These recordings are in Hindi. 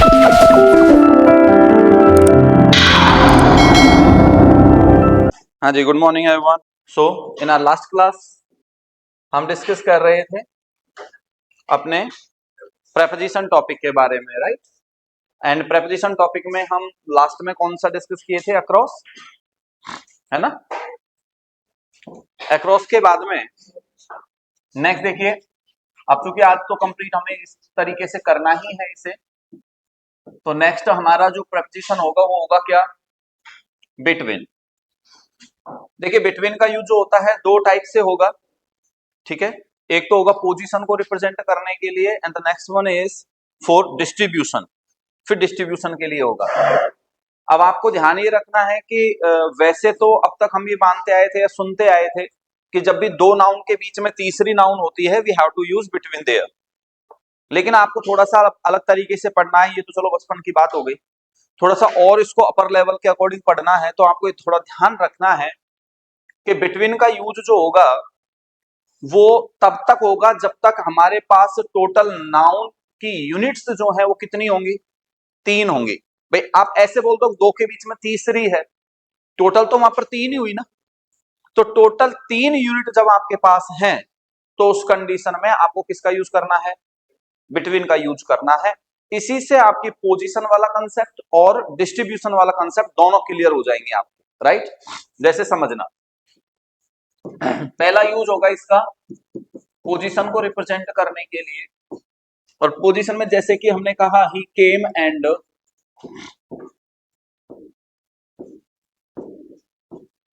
हाँ जी, good morning everyone. So in our last class हम डिस्कस कर रहे थे अपने प्रेपोजिशन टॉपिक के बारे में, राइट। एंड प्रेपोजिशन टॉपिक में हम लास्ट में कौन सा डिस्कस किए थे? अक्रॉस, है ना। अक्रॉस के बाद में नेक्स्ट देखिए, अब चूंकि आज तो कंप्लीट हमें इस तरीके से करना ही है इसे, तो नेक्स्ट हमारा जो प्रेपोजिशन होगा वो होगा क्या? बिटवीन। देखिए, बिटवीन का यूज जो होता है दो टाइप से होगा, ठीक है। एक तो होगा पोजीशन को रिप्रेजेंट करने के लिए, and the next one is for distribution, फिर डिस्ट्रीब्यूशन के लिए होगा। अब आपको ध्यान ये रखना है कि वैसे तो अब तक हम ये मानते आए थे या सुनते आए थे कि जब भी दो नाउन के बीच में तीसरी नाउन होती है we have to use between there, लेकिन आपको थोड़ा सा अलग तरीके से पढ़ना है। ये तो चलो बचपन की बात हो गई, थोड़ा सा और इसको अपर लेवल के अकॉर्डिंग पढ़ना है, तो आपको थोड़ा ध्यान रखना है कि बिटवीन का यूज जो होगा वो तब तक होगा जब तक हमारे पास टोटल नाउन की यूनिट्स जो है वो कितनी होंगी? 3 होंगी। भाई आप ऐसे बोल दो दो के बीच में तीसरी है, टोटल तो वहां पर 3 ही हुई ना। तो टोटल 3 यूनिट जब आपके पास हैं तो उस कंडीशन में आपको किसका यूज करना है? बिटवीन का यूज करना है। इसी से आपकी पोजीशन वाला कंसेप्ट और डिस्ट्रीब्यूशन वाला कंसेप्ट दोनों क्लियर हो जाएंगे आपके, राइट। जैसे समझना, पहला यूज होगा इसका पोजीशन को रिप्रेजेंट करने के लिए, और पोजीशन में जैसे कि हमने कहा he came and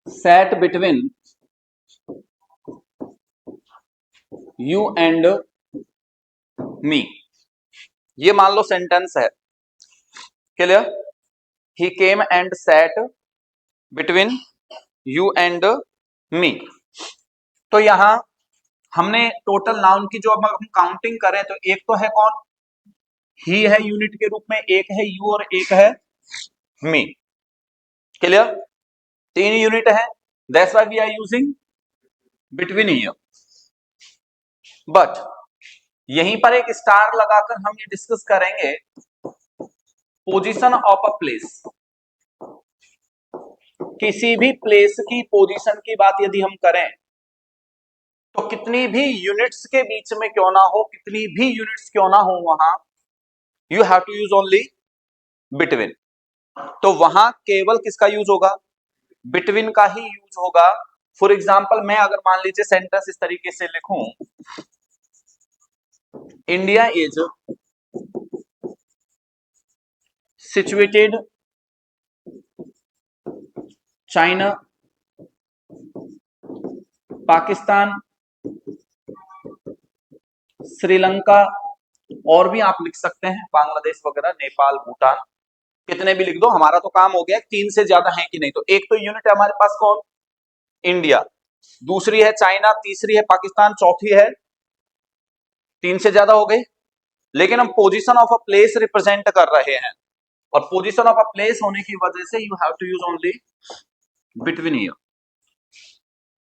sat between you and me, ये मान लो सेंटेंस है, clear. He came and sat between you and me। तो यहां हमने टोटल नाउन की जो अब हम काउंटिंग करें तो एक तो है कौन? ही है यूनिट के रूप में, एक है यू और एक है मी, क्लियर। 3 यूनिट है, that's why we are using between here. But यहीं पर एक स्टार लगाकर हम ये डिस्कस करेंगे पोजीशन ऑफ अ प्लेस। किसी भी प्लेस की पोजीशन की बात यदि हम करें तो कितनी भी यूनिट्स के बीच में क्यों ना हो, कितनी भी यूनिट्स क्यों ना हो, वहां you have to use only between. तो वहां केवल किसका यूज होगा? बिटवीन का ही यूज होगा। फॉर एग्जाम्पल मैं अगर मान लीजिए सेंटेंस इस तरीके से लिखूं, India is situated China, Pakistan, Sri Lanka, और भी आप लिख सकते हैं, बांग्लादेश वगैरह, नेपाल, भूटान, कितने भी लिख दो, हमारा तो काम हो गया। 3 से ज्यादा है कि नहीं, तो एक तो यूनिट है हमारे पास कौन? इंडिया, दूसरी है चाइना, तीसरी है पाकिस्तान, चौथी है, 3 से ज्यादा हो गई। लेकिन हम position of a place represent कर रहे हैं, और पोजीशन ऑफ अ प्लेस होने की वजह से you have to use only between here,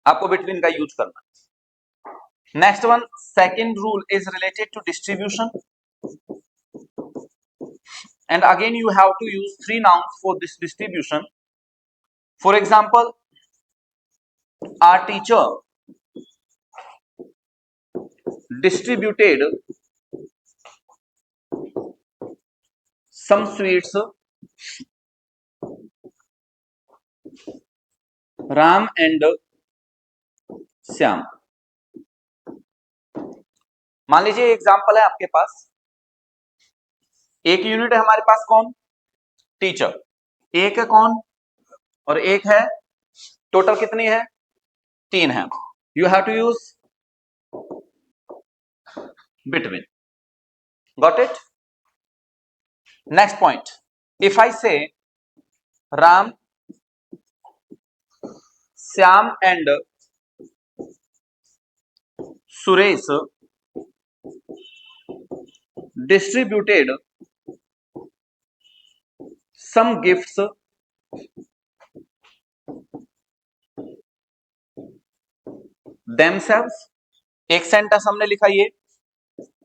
आपको बिटवीन का यूज करना है। Next one, second rule is related to distribution, and again you have to use 3 nouns for this distribution. For example, our teacher distributed some sweets, Ram and Syam। मान लीजिए एग्जाम्पल है आपके पास, एक यूनिट है हमारे पास कौन? टीचर, एक है कौन? और एक है, टोटल कितनी है? 3 है। You have to use between, got it. Next point, if I say Ram, Shyam and Suresh distributed some gifts themselves, एक सेंटेंस हमने लिखा ये,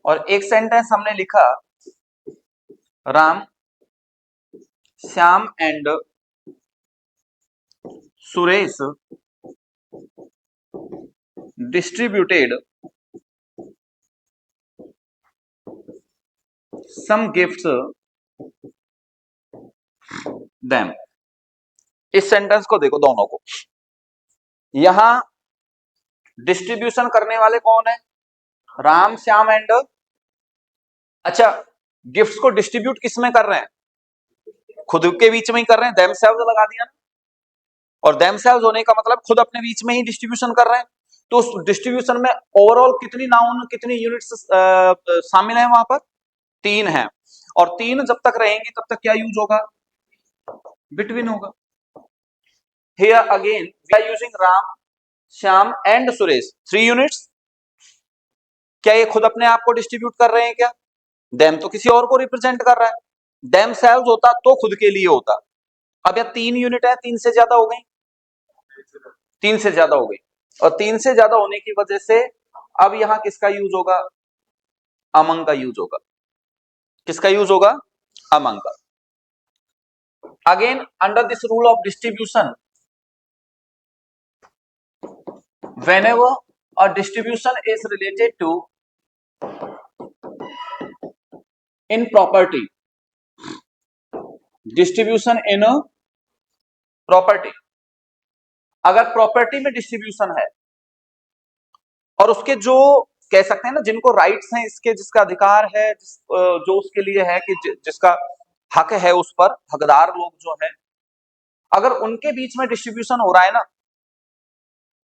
और एक सेंटेंस हमने लिखा Ram Shyam and Suresh distributed some gifts them। इस सेंटेंस को देखो दोनों को, यहां डिस्ट्रीब्यूशन करने वाले कौन है? राम, श्याम एंड, अच्छा गिफ्ट्स को डिस्ट्रीब्यूट किस में कर रहे हैं? खुद के बीच में ही कर रहे हैं, themselves लगा दिया ना, और themselves होने का मतलब खुद अपने बीच में ही डिस्ट्रीब्यूशन कर रहे हैं। तो उस डिस्ट्रीब्यूशन में ओवरऑल कितनी नाउन, कितनी यूनिट्स शामिल है वहां पर? 3 है, और 3 जब तक रहेंगे तब तक क्या यूज होगा? बिटवीन होगा। Here again we are using Ram, Shyam and Suresh, 3 units. क्या ये खुद अपने आप को डिस्ट्रीब्यूट कर रहे हैं क्या? देम तो किसी और को रिप्रेजेंट कर रहा है, देम सेल्स होता तो खुद के लिए होता। अब यह 3 यूनिट है, 3 से ज्यादा हो गई, 3 से ज्यादा हो गई, और 3 से ज्यादा होने की वजह से अब यहां किसका यूज होगा? अमंग का यूज होगा। किसका यूज होगा? अमंग का। Again under this rule of distribution, whenever a distribution is related to in property, distribution in property, अगर प्रॉपर्टी में डिस्ट्रीब्यूशन है और उसके जो कह सकते हैं ना, जिनको राइट्स हैं इसके, जिसका अधिकार है, जो उसके लिए है कि जिसका हक है उस पर, हकदार लोग जो है, अगर उनके बीच में डिस्ट्रीब्यूशन हो रहा है ना,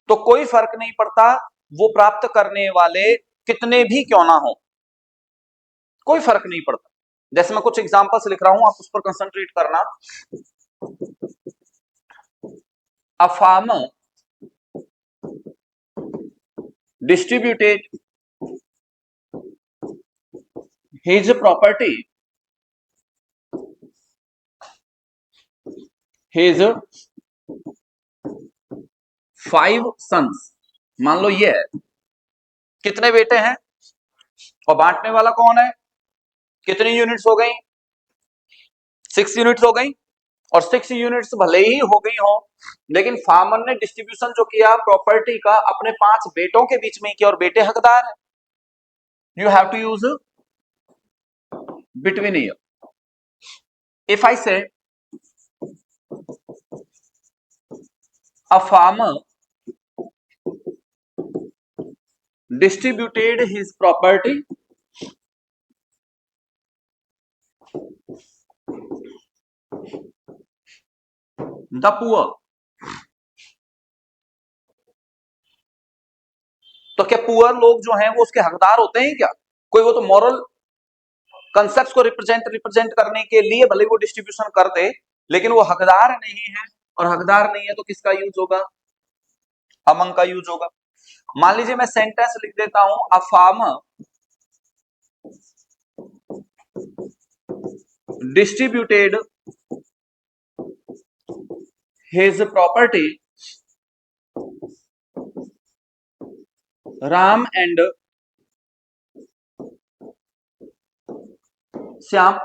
तो कोई फर्क नहीं पड़ता वो प्राप्त करने वाले कितने भी क्यों ना हो, कोई फर्क नहीं पड़ता। जैसे मैं कुछ एग्जांपल्स लिख रहा हूं, आप उस पर कंसंट्रेट करना। A farmer distributed his property, his 5 sons, मान लो ये है, कितने बेटे हैं, और बांटने वाला कौन है? कितनी यूनिट्स हो गई? 6 यूनिट्स हो गई, और 6 यूनिट्स भले ही हो गई हो, लेकिन फार्मर ने डिस्ट्रीब्यूशन जो किया प्रॉपर्टी का अपने 5 बेटों के बीच में किया, और बेटे हकदार है। You have to use between year. If I say a farmer distributed his property the poor, तो क्या पुअर लोग जो हैं वो उसके हकदार होते हैं क्या? कोई, वो तो मॉरल कंसेप्ट को रिप्रेजेंट करने के लिए भले वो डिस्ट्रीब्यूशन करते, लेकिन वो हकदार नहीं है, और हकदार नहीं है तो किसका यूज होगा? अमंग का यूज होगा। मान लीजिए मैं सेंटेंस लिख देता हूं, अ farmer distributed his property Ram and Shyam.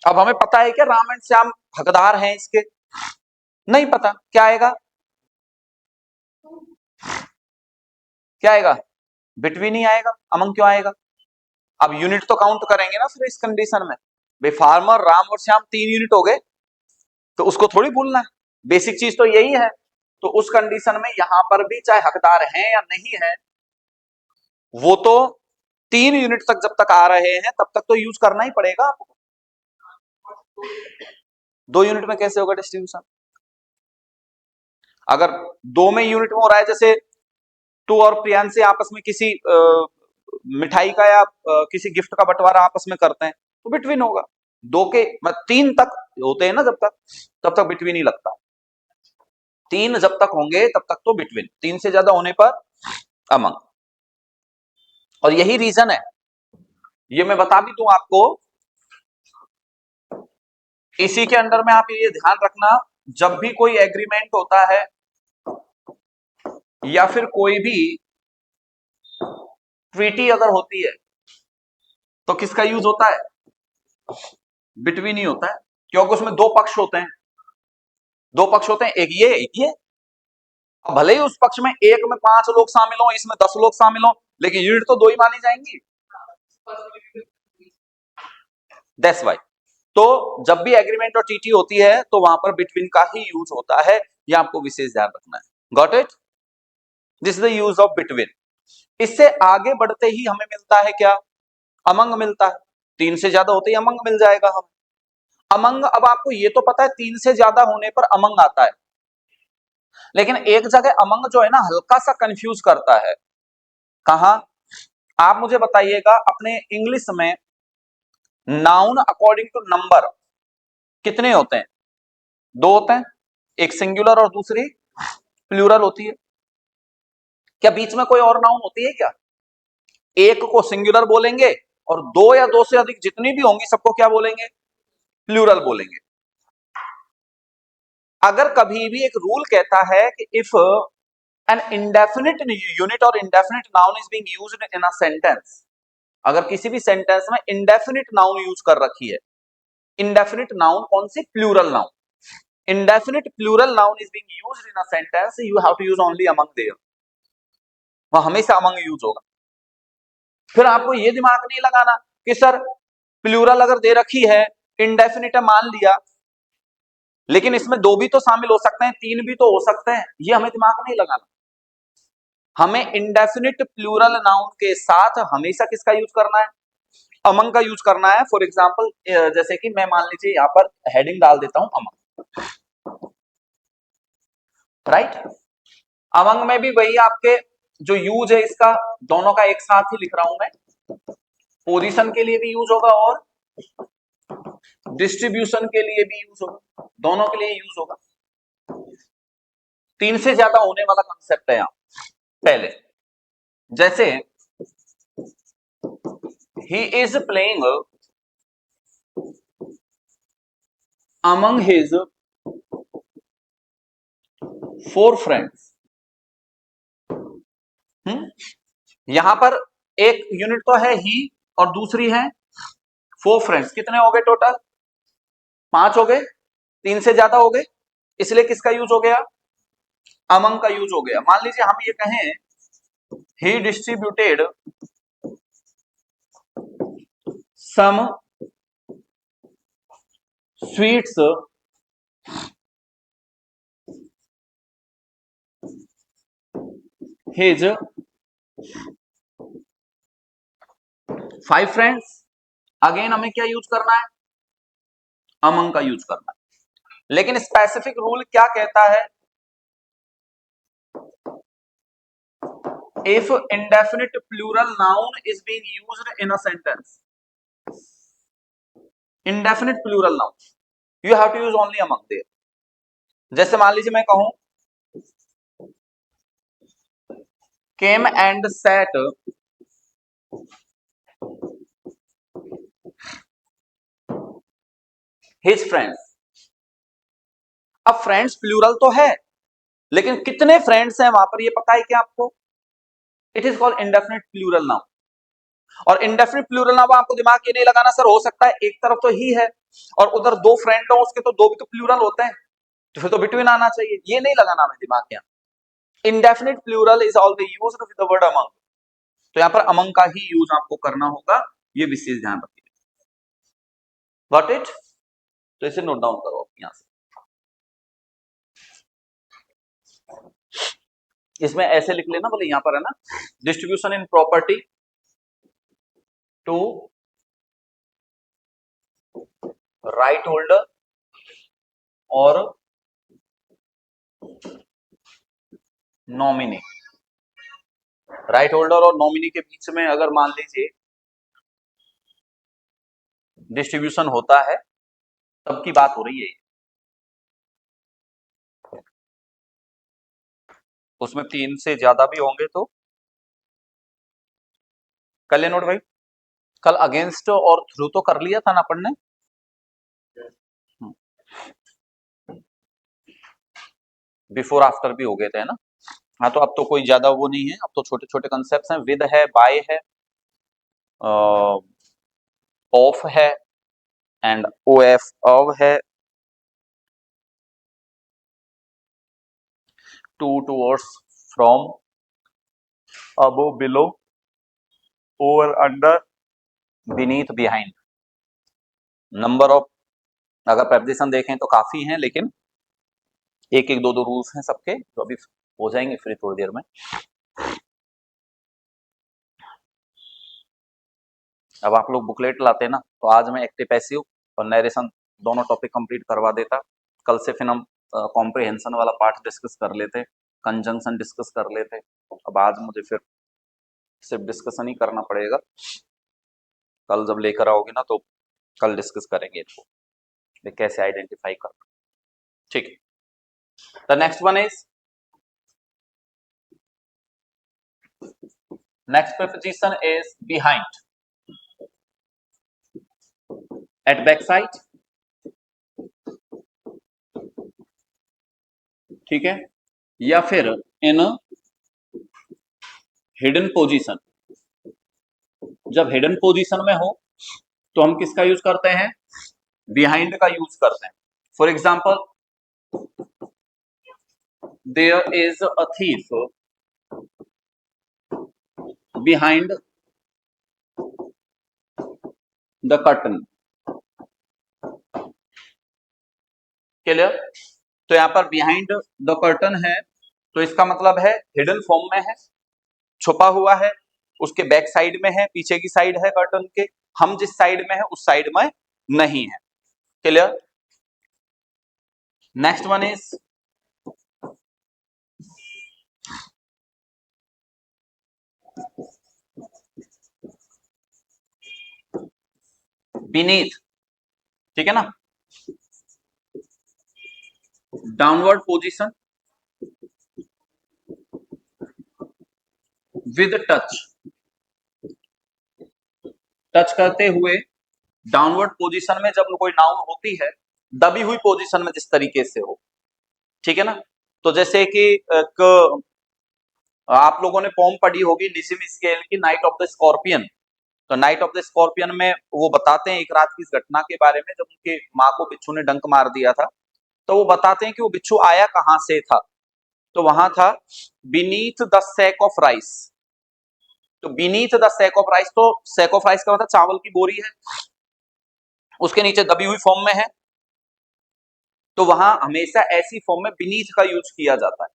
अब हमें पता है कि राम एंड श्याम हकदार हैं इसके? नहीं पता। क्या आएगा? क्या आएगा? बिटवीन ही आएगा। अमंग क्यों आएगा? अब यूनिट तो काउंट करेंगे ना फिर इस कंडीशन में। भाई फार्मर, राम और श्याम 3 यूनिट हो गए, तो उसको थोड़ी भूलना है, बेसिक चीज तो यही है। तो उस कंडीशन में यहां पर भी चाहे हकदार हैं या नहीं है, वो तो 3 यूनिट तक जब तक आ रहे हैं तब तक तो यूज करना ही पड़ेगा आपको। 2 यूनिट में कैसे होगा डिस्ट्रीब्यूशन? अगर 2 में यूनिट में हो रहा है, जैसे तू और प्रियांशी आपस में किसी मिठाई का या किसी गिफ्ट का बंटवारा आपस में करते हैं, तो बिटवीन होगा। 2 के 3 तक होते हैं ना, जब तक बिटवीन ही लगता है। 3 जब तक होंगे तब तक तो बिटवीन, 3 से ज्यादा होने पर अमंग। और यही रीजन है, ये मैं बता भी दूं आपको, इसी के अंडर में आप ये ध्यान रखना, जब भी कोई एग्रीमेंट होता है या फिर कोई भी ट्रीटी अगर होती है, तो किसका यूज होता है? बिटवीन ही होता है, क्योंकि उसमें दो पक्ष होते हैं, दो पक्ष होते हैं, एक ये एक ये। अब भले ही उस पक्ष में एक में 5 लोग शामिल हो, इसमें 10 लोग शामिल हो, लेकिन यूनिट तो दो ही मानी जाएंगी। That's why. तो जब भी एग्रीमेंट और टीटी होती है तो वहां पर बिटवीन का ही यूज होता है, यह आपको विशेष ध्यान रखना है। Got it? This is the use of between. इससे आगे बढ़ते ही हमें मिलता है क्या? अमंग मिलता है। 3 से ज्यादा होते ही अमंग मिल जाएगा हमें। अमंग, अब आपको ये तो पता है 3 से ज्यादा होने पर अमंग आता है, लेकिन एक जगह अमंग जो है ना हल्का सा कंफ्यूज करता है। कहां? आप मुझे बताइएगा अपने इंग्लिश में नाउन अकॉर्डिंग टू नंबर कितने होते हैं? 2 होते हैं, एक सिंगुलर और दूसरी प्लूरल होती है। क्या बीच में कोई और नाउन होती है क्या? एक को सिंगुलर बोलेंगे और 2 या 2 से अधिक जितनी भी होंगी सबको क्या बोलेंगे? प्लूरल बोलेंगे। अगर कभी भी एक रूल कहता है कि इफ एन इंडेफिनिट यूनिट और indefinite noun is being used in a sentence, अगर किसी भी सेंटेंस में इंडेफिनिट नाउन यूज कर रखी है, इंडेफिनिट नाउन कौन सी? Plural noun. Indefinite plural noun is being used in a sentence, you have to use only among there, वह हमेशा अमंग यूज होगा। फिर आपको ये दिमाग नहीं लगाना कि सर प्लूरल अगर दे रखी है, इंडेफिनिट मान लिया, लेकिन इसमें 2 भी तो शामिल हो सकते हैं, 3 भी तो हो सकते हैं, ये हमें दिमाग नहीं लगाना। हमें इंडेफिनिट प्लूरल नाउन के साथ हमेशा किसका यूज करना है? अमंग का यूज करना है। फॉर एग्जाम्पल जैसे कि मैं मान लीजिए यहां पर हेडिंग डाल देता हूं अमंग, राइट? अमंग में भी वही आपके जो यूज है इसका, दोनों का एक साथ ही लिख रहा हूं मैं। पोजीशन के लिए भी यूज होगा और डिस्ट्रीब्यूशन के लिए भी यूज होगा, दोनों के लिए यूज होगा। 3 से ज्यादा होने वाला कंसेप्ट है यहां। पहले जैसे he is playing among his 4 friends. यहां पर एक यूनिट तो है ही और दूसरी है 4 फ्रेंड्स। कितने हो गए टोटल? 5 हो गए, 3 से ज्यादा हो गए, इसलिए किसका यूज हो गया? अमंग का यूज हो गया। मान लीजिए हम ये कहें he distributed some sweets his 5 friends. Again हमें क्या यूज करना है? अमंग का यूज करना है। लेकिन स्पेसिफिक रूल क्या कहता है? if indefinite plural noun is being used in a sentence, indefinite plural noun, you have to use only among there। जैसे मान लीजिए मैं कहूं came and sat his friends। अब फ्रेंड्स प्लूरल तो है, लेकिन कितने फ्रेंड्स हैं वहां पर ये पता है क्या आपको? It is called indefinite plural noun. और इंडेफिनिट प्लूरल नाउन आपको दिमाग ये नहीं लगाना सर हो सकता है एक तरफ तो ही है और उधर 2 फ्रेंड हो, उसके तो 2 भी तो प्लूरल होते हैं, तो फिर तो बिटवीन आना चाहिए। ये नहीं लगाना हमें दिमाग के यहाँ। Indefinite plural is always used with the word among, तो यहां पर अमंग का ही यूज आपको करना होगा, ये विशेष ध्यान रखिए। Got it? तो इसे नोट डाउन करो यहां से। इसमें ऐसे लिख लेना, बोले यहां पर है ना, distribution in property to right holder और नॉमिनी। राइट होल्डर और नॉमिनी के बीच में अगर मान लीजिए डिस्ट्रीब्यूशन होता है तब की बात हो रही है ये। उसमें 3 से ज्यादा भी होंगे तो कर ले नोट भाई। कल अगेंस्ट और थ्रू तो कर लिया था ना अपन ने। बिफोर आफ्टर भी हो गए थे ना। हाँ तो अब तो कोई ज्यादा वो नहीं है, अब तो छोटे छोटे कंसेप्ट हैं। विद है, बाय है, ऑफ है, एंड ओ एफ ऑव है to towards from above below over under beneath behind. Number of अगर प्रपोजिशन देखें तो काफी हैं, लेकिन एक एक दो दो रूल्स हैं सबके, तो अभी हो जाएंगे फ्री थोड़ी देर में। अब आप लोग बुकलेट लाते ना, तो आज मैं एक्टिव पैसिव और नरेशन दोनों टॉपिक कंप्लीट करवा देता। कल से फिर हम कॉम्प्रिहेंशन वाला पार्ट डिस्कस कर लेते, कंजंक्शन डिस्कस कर लेते। अब आज मुझे फिर सिर्फ डिस्कशन ही करना पड़ेगा, कल जब लेकर आओगे ना तो कल डिस्कस करेंगे इसको, ये कैसे आइडेंटिफाई करना। ठीक है, the next one is, next preposition is behind, at back side, ठीक है, या फिर इन हिडन पोजीशन। जब हिडन पोजीशन में हो तो हम किसका यूज करते हैं, बिहाइंड का यूज करते हैं। For example, there is a thief behind the curtain. Clear? तो यहां पर बिहाइंड द कर्टन है, तो इसका मतलब है हिडन फॉर्म में है, छुपा हुआ है, उसके बैक साइड में है, पीछे की साइड है कर्टन के, हम जिस साइड में है उस साइड में नहीं है। Clear? Next one is, beneath, ठीक है ना, downward position with touch, touch करते हुए डाउनवर्ड पोजीशन में जब कोई नाउन होती है, दबी हुई पोजीशन में जिस तरीके से हो, ठीक है ना। तो जैसे कि आप लोगों ने पोम पढ़ी होगी निजिम इस्केल की नाइट ऑफ द स्कॉर्पियन। तो नाइट ऑफ द स्कॉर्पियन में वो बताते हैं एक रात की इस घटना के बारे में, जब उनकी माँ को बिच्छू ने डंक मार दिया था। तो वो बताते हैं कि वो बिच्छू आया कहां से था, तो वहां था beneath the sack of rice. तो beneath the sack of rice, तो सैक ऑफ राइस का मतलब चावल की बोरी है, उसके नीचे दबी हुई फॉर्म में है, तो वहां हमेशा ऐसी फॉर्म में बीनीथ का यूज किया जाता है।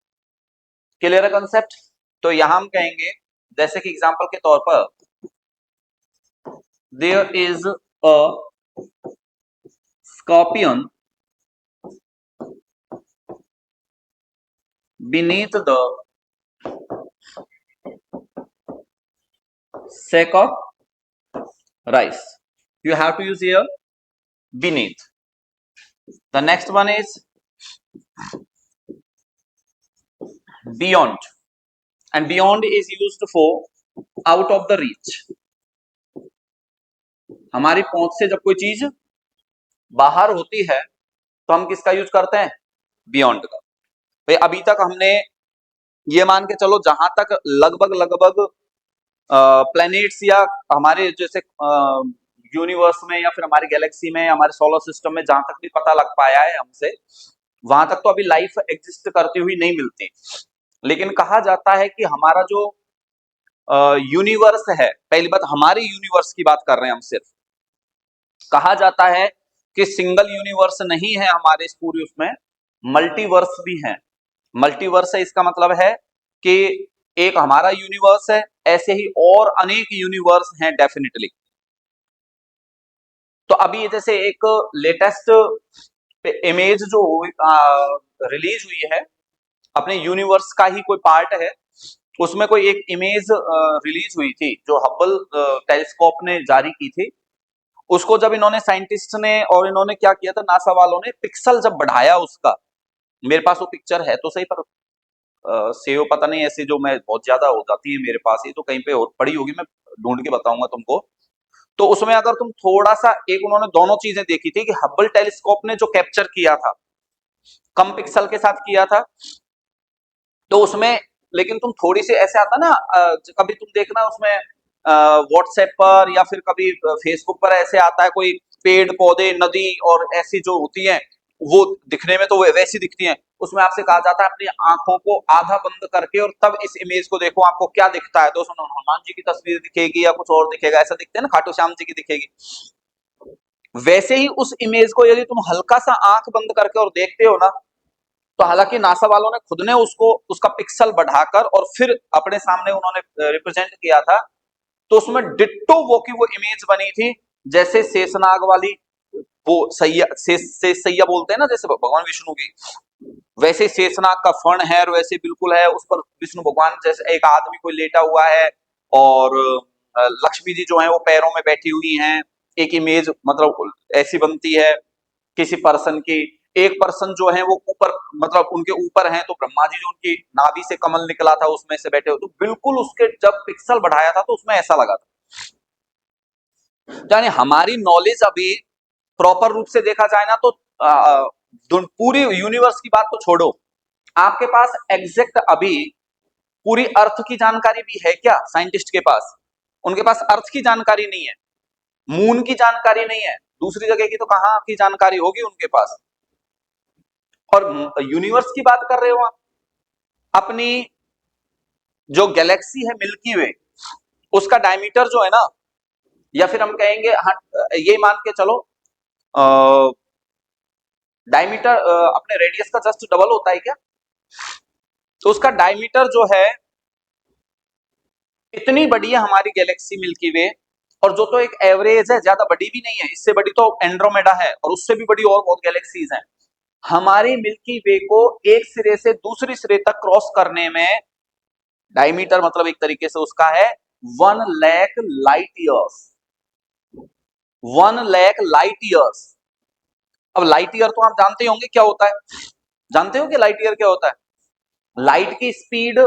क्लियर है कंसेप्ट? तो यहां हम कहेंगे, जैसे कि एग्जांपल के तौर पर, there is a scorpion beneath the sack of rice. You have to use here beneath. The next one is beyond, and beyond is used for out of the reach. हमारी पहुंच से जब कोई चीज बाहर होती है तो हम किसका यूज करते हैं, बियॉन्ड का। भाई अभी तक हमने ये मान के चलो, जहां तक लगभग लगभग प्लैनेट्स या हमारे जैसे यूनिवर्स में या फिर हमारी गैलेक्सी में, हमारे सोलर सिस्टम में जहां तक भी पता लग पाया है हमसे, वहां तक तो अभी लाइफ एग्जिस्ट करती हुई नहीं मिलती। लेकिन कहा जाता है कि हमारा जो यूनिवर्स है, पहली बात हमारे यूनिवर्स की बात कर रहे हैं हम सिर्फ, कहा जाता है कि सिंगल यूनिवर्स नहीं है हमारे इस पूरे उसमें, मल्टीवर्स भी हैं। मल्टीवर्स है इसका मतलब है कि एक हमारा यूनिवर्स है, ऐसे ही और अनेक यूनिवर्स हैं डेफिनेटली। तो अभी जैसे एक लेटेस्ट इमेज जो रिलीज हुई है अपने यूनिवर्स का ही कोई पार्ट है, उसमें कोई एक इमेज रिलीज हुई थी जो हब्बल टेलीस्कोप ने जारी की थी। उसको जब इन्होंने साइंटिस्ट ने और इन्होंने क्या किया था, नासा वालों ने पिक्सल जब बढ़ाया उसका, मेरे पास वो पिक्चर है तो सही, पर सेव पता नहीं, ऐसे जो मैं बहुत ज्यादा हो जाती है मेरे पास, ये तो कहीं पे और पड़ी होगी, मैं ढूंढ के बताऊंगा तुमको। तो उसमें अगर तुम थोड़ा सा, एक उन्होंने दोनों चीजें देखी थी कि हब्बल टेलीस्कोप ने जो कैप्चर किया था कम पिक्सल के साथ किया था, तो उसमें, लेकिन तुम थोड़ी सी ऐसे आता ना, कभी तुम देखना उसमें व्हाट्सएप पर या फिर कभी फेसबुक पर ऐसे आता है कोई पेड़ पौधे नदी और ऐसी जो होती हैं वो दिखने में तो वो वैसी दिखती हैं, उसमें आपसे कहा जाता है अपनी आंखों को आधा बंद करके और तब इस इमेज को देखो आपको क्या दिखता है। तो उसमें हनुमान जी की तस्वीर दिखेगी या कुछ और दिखेगा, ऐसा दिखते हैं ना, खाटू श्याम जी की दिखेगी। वैसे ही उस इमेज को यदि तुम हल्का सा आंख बंद करके और देखते हो ना, तो हालांकि नासा वालों ने खुद ने उसको उसका पिक्सल बढ़ाकर और फिर अपने सामने उन्होंने रिप्रेजेंट किया था, तो उसमें डिट्टो वो की वो इमेज बनी थी जैसे शेषनाग वाली, वो सैया सैया बोलते हैं ना जैसे भगवान विष्णु की, वैसे शेषनाग का फण है और वैसे बिल्कुल है, उस पर विष्णु भगवान जैसे एक आदमी कोई लेटा हुआ है और लक्ष्मी जी जो है वो पैरों में बैठी हुई हैं। एक इमेज मतलब ऐसी बनती है किसी पर्सन की, एक पर्सन जो है वो ऊपर मतलब उनके ऊपर हैं, तो ब्रह्मा जी जो उनकी नाभि से कमल निकला था उसमें से बैठे हो, तो बिल्कुल उसके जब पिक्सल बढ़ाया था तो उसमें ऐसा लगा था। यानी हमारी नॉलेज अभी प्रॉपर रूप से देखा जाए ना तो पूरी यूनिवर्स की बात तो छोड़ो, आपके पास एग्जैक्ट अभी पूरी अर्थ की जानकारी भी है क्या साइंटिस्ट के पास? उनके पास अर्थ की जानकारी नहीं है, मून की जानकारी नहीं है, दूसरी जगह की तो कहां की जानकारी होगी उनके पास। और यूनिवर्स की बात कर रहे हो आप, अपनी जो गैलेक्सी है मिल्की वे, उसका डायमीटर जो है ना, या फिर हम कहेंगे हाँ, ये मान के चलो डायमीटर अपने रेडियस का जस्ट डबल होता है क्या? तो उसका डायमीटर जो है इतनी बड़ी है हमारी गैलेक्सी मिल्की वे, और जो तो एक एवरेज है, ज्यादा बड़ी भी नहीं है, इससे बड़ी तो एंड्रोमेडा है और उससे भी बड़ी और बहुत गैलेक्सीज हैं। हमारी मिल्की वे को एक सिरे से दूसरी सिरे तक क्रॉस करने में डायमीटर मतलब एक तरीके से उसका है 1 lakh light years. 1 lakh light years. अब लाइट ईयर तो आप जानते होंगे क्या होता है, जानते हो कि लाइट ईयर क्या होता है? लाइट की स्पीड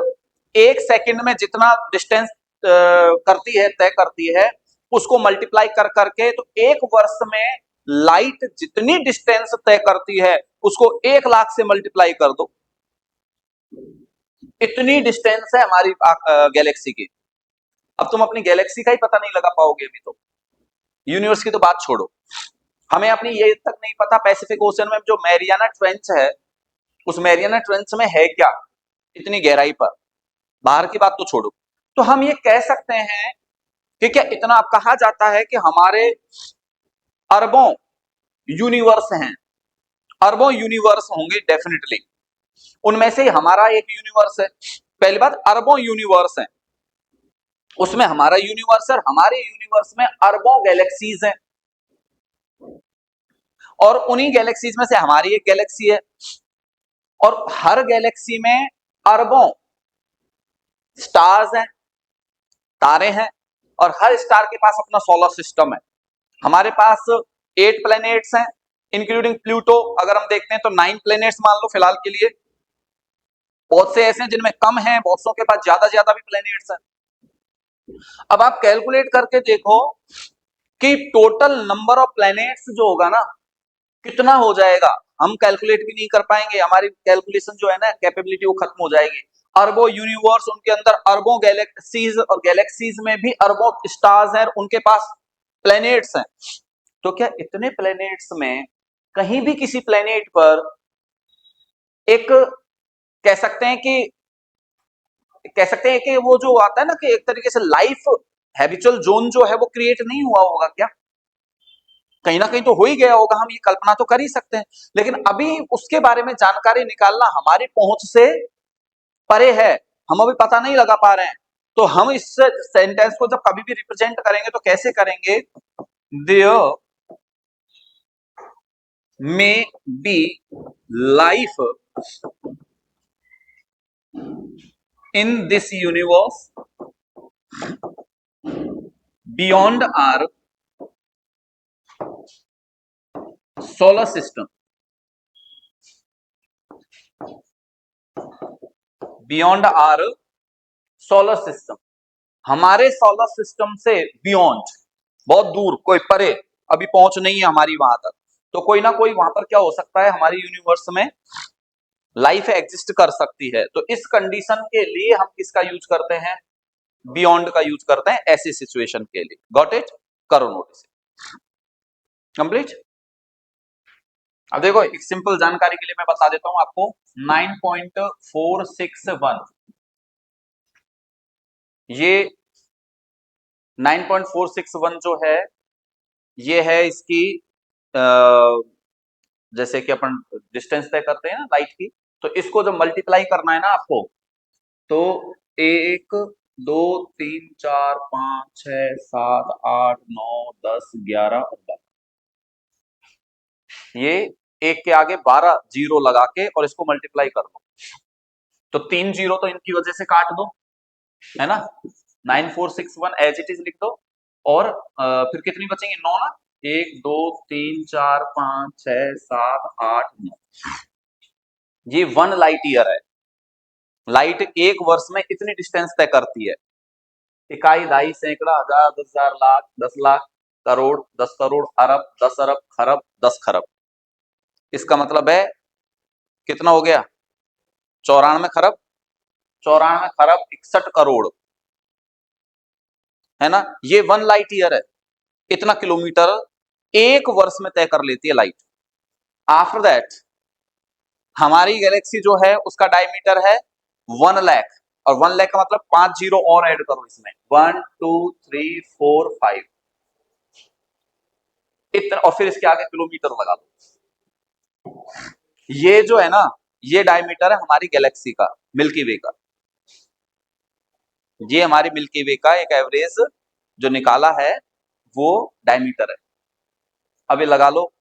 एक सेकंड में जितना डिस्टेंस करती है, तय करती है, उसको मल्टीप्लाई कर करके, तो एक वर्ष में लाइट जितनी डिस्टेंस तय करती है उसको 1 लाख से मल्टीप्लाई कर दो, इतनी डिस्टेंस है हमारी गैलेक्सी की। अब तुम अपनी गैलेक्सी का ही पता नहीं लगा पाओगे अभी तो, यूनिवर्स की तो बात छोड़ो। हमें अपनी ये तक नहीं पता पैसिफिक ओशन में जो मैरियाना ट्रेंच है, उस मैरियाना ट्रेंच में है क्या इतनी गहराई पर, बाहर की बात तो छोड़ो। तो हम ये कह सकते हैं कि क्या इतना कहा जाता है कि हमारे अरबों यूनिवर्स हैं, अरबों यूनिवर्स होंगे डेफिनेटली, उनमें से हमारा एक यूनिवर्स है। पहली बात अरबों यूनिवर्स हैं, उसमें हमारा यूनिवर्स है, हमारे यूनिवर्स में अरबों गैलेक्सीज हैं, और उन्हीं गैलेक्सीज में से हमारी एक गैलेक्सी है, और हर गैलेक्सी में अरबों स्टार्स हैं, तारे हैं, और हर स्टार के पास अपना सोलर सिस्टम है। हमारे पास 8 प्लैनेट्स हैं इंक्लूडिंग प्लूटो, अगर हम देखते हैं तो 9 प्लैनेट्स मान लो फिलहाल के लिए। बहुत से ऐसे हैं जिनमें कम हैं, बहुत सौ के पास ज्यादा भी प्लैनेट्स हैं। अब आप कैलकुलेट करके देखो कि टोटल नंबर ऑफ प्लैनेट्स जो होगा ना कितना हो जाएगा, हम कैलकुलेट भी नहीं कर पाएंगे, हमारी कैलकुलेशन जो है ना कैपेबिलिटी वो खत्म हो जाएगी। अरबों यूनिवर्स, उनके अंदर अरबों गैलेक्सीज, और गैलेक्सीज में भी अरबों स्टार्स हैं, उनके पास प्लैनेट्स हैं। तो क्या इतने प्लैनेट्स में कहीं भी किसी प्लैनेट पर एक कह सकते हैं कि वो जो आता है ना कि एक तरीके से लाइफ हैबिचुअल जोन जो है वो क्रिएट नहीं हुआ होगा क्या? कहीं ना कहीं तो हो ही गया होगा, हम ये कल्पना तो कर ही सकते हैं, लेकिन अभी उसके बारे में जानकारी निकालना हमारी पहुंच से परे है, हम अभी पता नहीं लगा पा रहे हैं। तो हम इस सेंटेंस को जब कभी भी रिप्रेजेंट करेंगे तो कैसे करेंगे? There may be life in this universe beyond our solar system, beyond our solar system, हमारे सोलर सिस्टम से बियॉन्ड, बहुत दूर, कोई परे अभी पहुंच नहीं है हमारी वहां तक, तो कोई ना कोई वहां पर क्या हो सकता है, हमारी यूनिवर्स में लाइफ एग्जिस्ट कर सकती है। तो इस कंडीशन के लिए हम किसका यूज करते हैं? बियॉन्ड का यूज करते हैं ऐसी सिचुएशन के लिए। Got it? करो नोटिस। कंप्लीट। अब देखो एक सिंपल जानकारी के लिए मैं बता देता हूं आपको। 9.461 ये 9.461 जो है ये है इसकी जैसे कि अपन डिस्टेंस तय करते हैं ना लाइट की, तो इसको जब मल्टीप्लाई करना है ना आपको, तो 1, 2, 3, 4, 5, 6, 7, 8, 9, 10, 11 और 12, ये एक के आगे 12 जीरो लगा के और इसको मल्टीप्लाई कर दो, तो 3 जीरो तो इनकी वजह से काट दो, है ना। 9.461 एज इट इज लिख दो, और फिर कितनी बचेंगी, 9 ना। 1, 2, 3, 4, 5, 6, 7, 8, 9, ये 1 लाइट ईयर है। लाइट एक वर्ष में इतनी डिस्टेंस तय करती है। इकाई, दाई, सैकड़ा, हजार, 10,000, लाख, 10 लाख, करोड़, 10 करोड़, अरब, 10 अरब, खरब, 10 खरब। इसका मतलब है कितना हो गया, 94 खरब, 94 खरब 61 करोड़, है ना। ये 1 लाइट ईयर है, इतना किलोमीटर एक वर्ष में तय कर लेती है लाइट। आफ्टर दैट हमारी गैलेक्सी जो है उसका डायमीटर है 1 लाख, और 1 लाख का मतलब 5 जीरो और ऐड करो इसमें, 1, 2, 3, 4, 5 इतना, और फिर इसके आगे किलोमीटर लगा दो। ये जो है ना, ये डायमीटर है हमारी गैलेक्सी का, मिल्की वे का। ये हमारी मिल्की वे का एक एवरेज जो निकाला है वो डायमीटर है। अभी लगा लो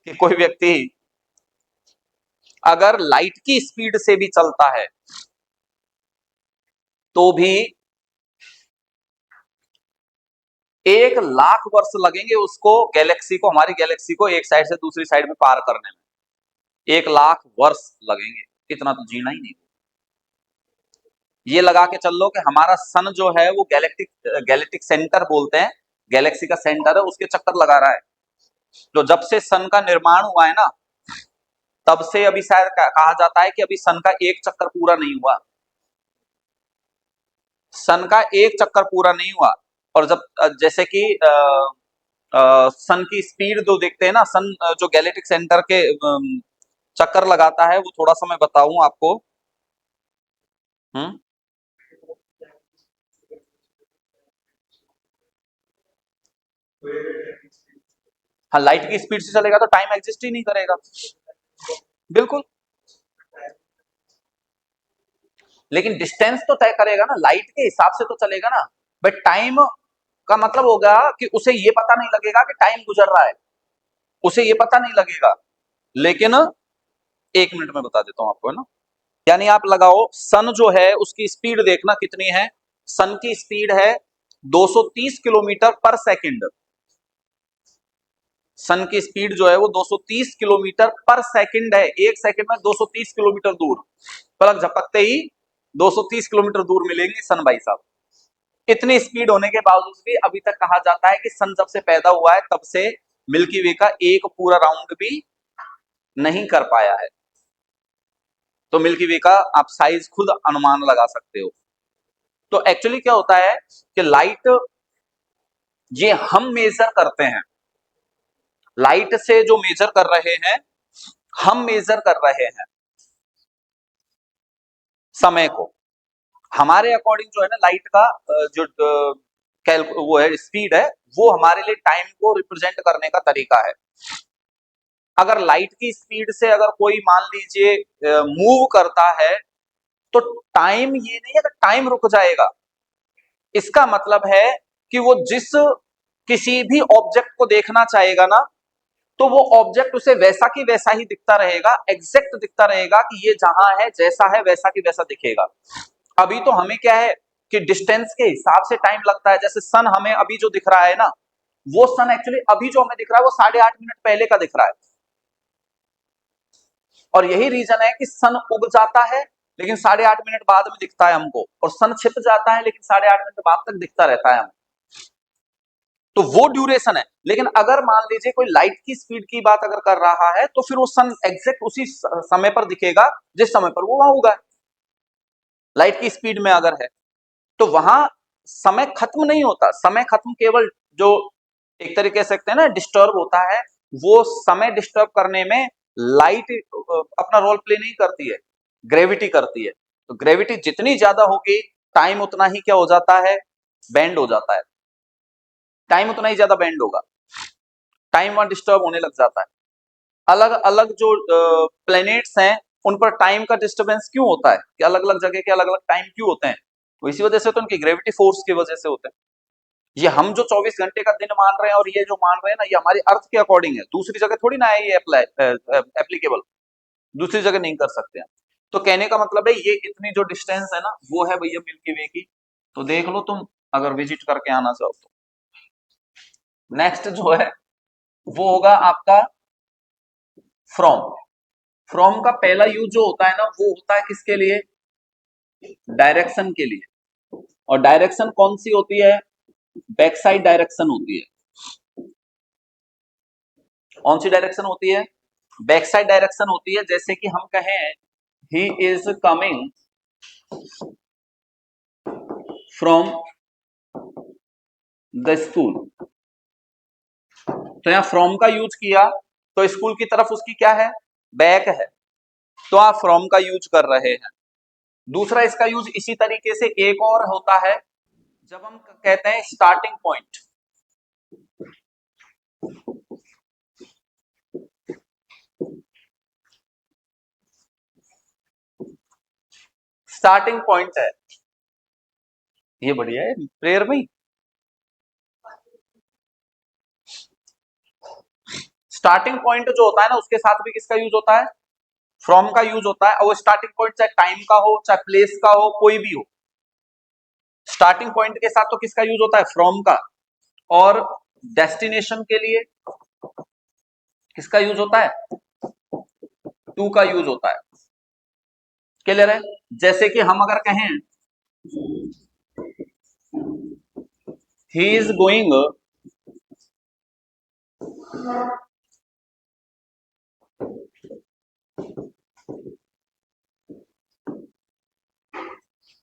कि कोई व्यक्ति अगर लाइट की स्पीड से भी चलता है तो भी 1 लाख वर्ष लगेंगे उसको, गैलेक्सी को, हमारी गैलेक्सी को एक साइड से दूसरी साइड में पार करने में 1 लाख वर्ष लगेंगे। इतना तो जीना ही नहीं। ये लगा के चल लो कि हमारा सन जो है वो गैलेक्टिक सेंटर बोलते हैं, गैलेक्सी का सेंटर है, उसके चक्कर लगा रहा है। तो जब से सन का निर्माण हुआ है ना, तब से अभी शायद कहा जाता है कि अभी सन का एक चक्कर पूरा नहीं हुआ, सन का एक चक्कर पूरा नहीं हुआ। और जब जैसे कि सन की स्पीड जो देखते हैं ना, सन जो गैलेक्टिक सेंटर के चक्कर लगाता है, वो थोड़ा सा मैं बताऊं आपको। हम्म हाँ, लाइट की स्पीड से चलेगा तो टाइम एग्जिस्ट ही नहीं करेगा। बिल्कुल, लेकिन डिस्टेंस तो तय करेगा ना, लाइट के हिसाब से तो चलेगा ना। बट टाइम का मतलब होगा कि उसे ये पता नहीं लगेगा कि टाइम गुजर रहा है, उसे ये पता नहीं लगेगा। लेकिन 1 मिनट में बता देता हूं आपको, है ना। यानी आप लगाओ, सन जो है उसकी स्पीड देखना कितनी है। सन की स्पीड है 230 किलोमीटर पर सेकंड। सन की स्पीड जो है वो 230 किलोमीटर पर सेकंड है। एक सेकंड में 230 किलोमीटर दूर, पलक झपकते ही 230 किलोमीटर दूर मिलेंगे सन भाई साहब। इतनी स्पीड होने के बावजूद भी अभी तक कहा जाता है कि सन जब से पैदा हुआ है तब से मिल्की वे का एक पूरा राउंड भी नहीं कर पाया है। तो मिल्की वे का आप साइज खुद अनुमान लगा सकते हो। तो एक्चुअली क्या होता है कि लाइट, ये हम मेजर करते हैं, लाइट से जो मेजर कर रहे हैं, हम मेजर कर रहे हैं समय को। हमारे अकॉर्डिंग जो है ना, लाइट का जो वो है, स्पीड है, वो हमारे लिए टाइम को रिप्रेजेंट करने का तरीका है। अगर लाइट की स्पीड से अगर कोई मान लीजिए मूव करता है, तो टाइम ये नहीं है कि टाइम रुक जाएगा। इसका मतलब है कि वो जिस किसी भी ऑब्जेक्ट को देखना चाहेगा ना, तो वो ऑब्जेक्ट उसे वैसा की वैसा ही दिखता रहेगा, एग्जैक्ट दिखता रहेगा कि ये जहां है जैसा है वैसा की वैसा दिखेगा। अभी तो हमें क्या है कि डिस्टेंस के हिसाब से टाइम लगता है। जैसे सन हमें अभी जो दिख रहा है ना, वो सन एक्चुअली अभी जो हमें दिख रहा है वो 8.5 मिनट पहले का दिख रहा है। और यही रीजन है कि सन उग जाता है लेकिन 8.5 मिनट बाद में दिखता है हमको, और सन छिप जाता है लेकिन 8.5 मिनट बाद तक दिखता रहता है हमको। तो वो ड्यूरेशन है। लेकिन अगर मान लीजिए कोई लाइट की स्पीड की बात अगर कर रहा है, तो फिर वो सन एग्जैक्ट उसी समय पर दिखेगा जिस समय पर वो वहां होगा, लाइट की स्पीड में अगर है। तो वहां समय खत्म नहीं होता, समय खत्म केवल जो एक तरीके से सकते हैं ना, डिस्टर्ब होता है, वो समय डिस्टर्ब करने में लाइट अपना रोल प्ले नहीं करती है, ग्रेविटी करती है। तो ग्रेविटी जितनी ज्यादा होगी टाइम उतना ही क्या हो जाता है, बेंड हो जाता है, टाइम उतना ही ज्यादा बेंड होगा, टाइम वहां डिस्टर्ब होने लग जाता है। अलग अलग जो प्लैनेट्स हैं उन पर टाइम का डिस्टर्बेंस क्यों होता है, कि अलग अलग जगह के अलग अलग टाइम क्यों होते हैं, तो इसी वजह से, तो उनकी ग्रेविटी फोर्स की वजह से होते हैं। ये हम जो 24 घंटे का दिन मान रहे हैं और ये जो मान रहे हैं ना, ये हमारी अर्थ के अकॉर्डिंग है, दूसरी जगह थोड़ी ना है ये एप्लीकेबल, दूसरी जगह नहीं कर सकते हैं। तो कहने का मतलब है, ये इतनी जो डिस्टेंस है ना, वो है भैया मिल्की वे की। तो देख लो तुम, अगर विजिट करके आना चाहो तो। नेक्स्ट जो है वो होगा आपका फ्रॉम। फ्रॉम का पहला यूज जो होता है ना, वो होता है किसके लिए, डायरेक्शन के लिए। और डायरेक्शन कौन सी होती है, बैक साइड डायरेक्शन होती है। कौन सी डायरेक्शन होती है, बैक साइड डायरेक्शन होती है। जैसे कि हम कहें he is coming from the school, तो यहां फ्रॉम का यूज किया, तो स्कूल की तरफ उसकी क्या है, बैक है, तो आप फ्रॉम का यूज कर रहे हैं। दूसरा इसका यूज इसी तरीके से एक और होता है, जब हम कहते हैं स्टार्टिंग पॉइंट। स्टार्टिंग पॉइंट है, ये बढ़िया है प्रेयर में। स्टार्टिंग पॉइंट जो होता है ना, उसके साथ भी किसका यूज होता है, फ्रॉम का यूज होता है। और वो स्टार्टिंग पॉइंट चाहे टाइम का हो, चाहे प्लेस का हो, कोई भी हो, स्टार्टिंग पॉइंट के साथ तो किसका यूज होता है, फ्रॉम का। और डेस्टिनेशन के लिए किसका यूज होता है, टू का यूज होता है। क्लियर है। जैसे कि हम अगर कहें ही इज गोइंग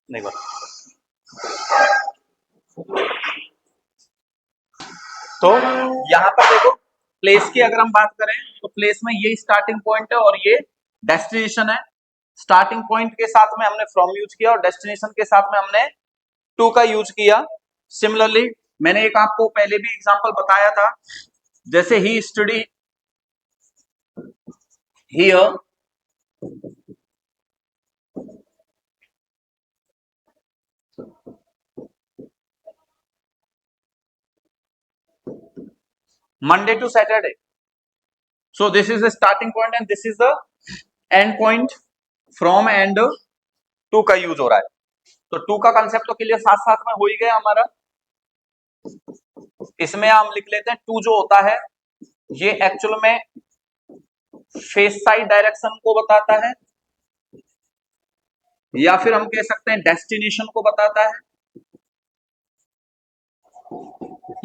नहीं बात, तो यहां पर देखो, प्लेस की अगर हम बात करें तो प्लेस में ये स्टार्टिंग पॉइंट है और ये डेस्टिनेशन है। स्टार्टिंग पॉइंट के साथ में हमने फ्रॉम यूज किया और डेस्टिनेशन के साथ में हमने टू का यूज किया। सिमिलरली मैंने एक आपको पहले भी एग्जांपल बताया था, जैसे he study here Monday to Saturday, so this is the starting point and this is the end point. From and to का यूज हो रहा है, तो टू का कंसेप्ट तो क्लियर साथ साथ में हो ही गया हमारा। इसमें हम लिख लेते हैं टू जो होता है, ये एक्चुअल में फेस साइड डायरेक्शन को बताता है, या फिर हम कह सकते हैं डेस्टिनेशन को बताता है,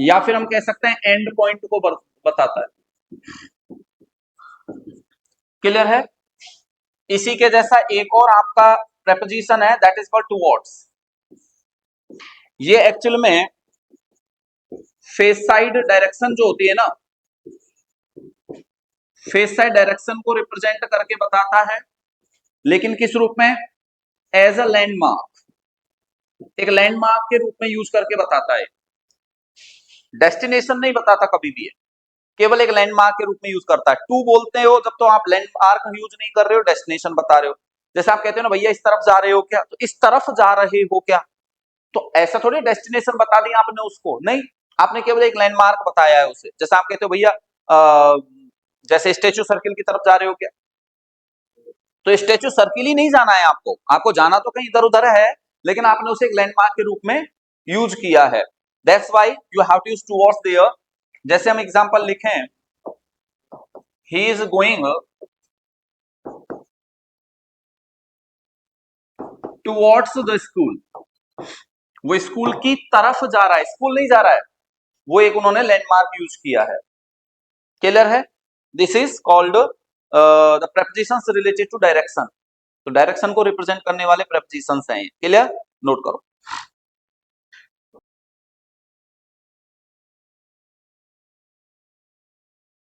या फिर हम कह सकते हैं एंड पॉइंट को बताता है। क्लियर है। इसी के जैसा एक और आपका प्रेपोजिशन है, दैट इज कॉल्ड टुवर्ड्स। ये एक्चुअल में फेस साइड डायरेक्शन जो होती है ना, फेस साइड डायरेक्शन को रिप्रेजेंट करके बताता है, लेकिन किस रूप में, एज अ लैंडमार्क, एक लैंडमार्क के रूप में यूज करके बताता है। डेस्टिनेशन नहीं बताता कभी भी है, केवल एक लैंडमार्क के रूप में यूज करता है। टू बोलते हो जब, तो आप लैंडमार्क यूज नहीं कर रहे हो, डेस्टिनेशन बता रहे हो। जैसे आप कहते हो ना, भैया इस तरफ जा रहे हो क्या, तो इस तरफ जा रहे हो क्या, तो ऐसा थोड़ी डेस्टिनेशन बता दिया आपने उसको, नहीं, आपने केवल एक लैंडमार्क बताया है उसे। जैसे आप कहते हो भैया जैसे स्टेच्यू सर्किल की तरफ जा रहे हो क्या, तो स्टेच्यू सर्किल ही नहीं जाना है आपको, आपको जाना तो कहीं इधर उधर है, लेकिन आपने उसे एक लैंडमार्क के रूप में यूज किया है। That's why you have to use towards there. जैसे हम एग्जांपल लिखें, he is going towards the school, वो स्कूल की तरफ जा रहा है, स्कूल नहीं जा रहा है, वो एक उन्होंने लैंडमार्क यूज किया है। क्लियर है। This is called the prepositions related to direction. तो डायरेक्शन को रिप्रेजेंट करने वाले प्रेपोजिशंस हैं। क्लियर, नोट करो।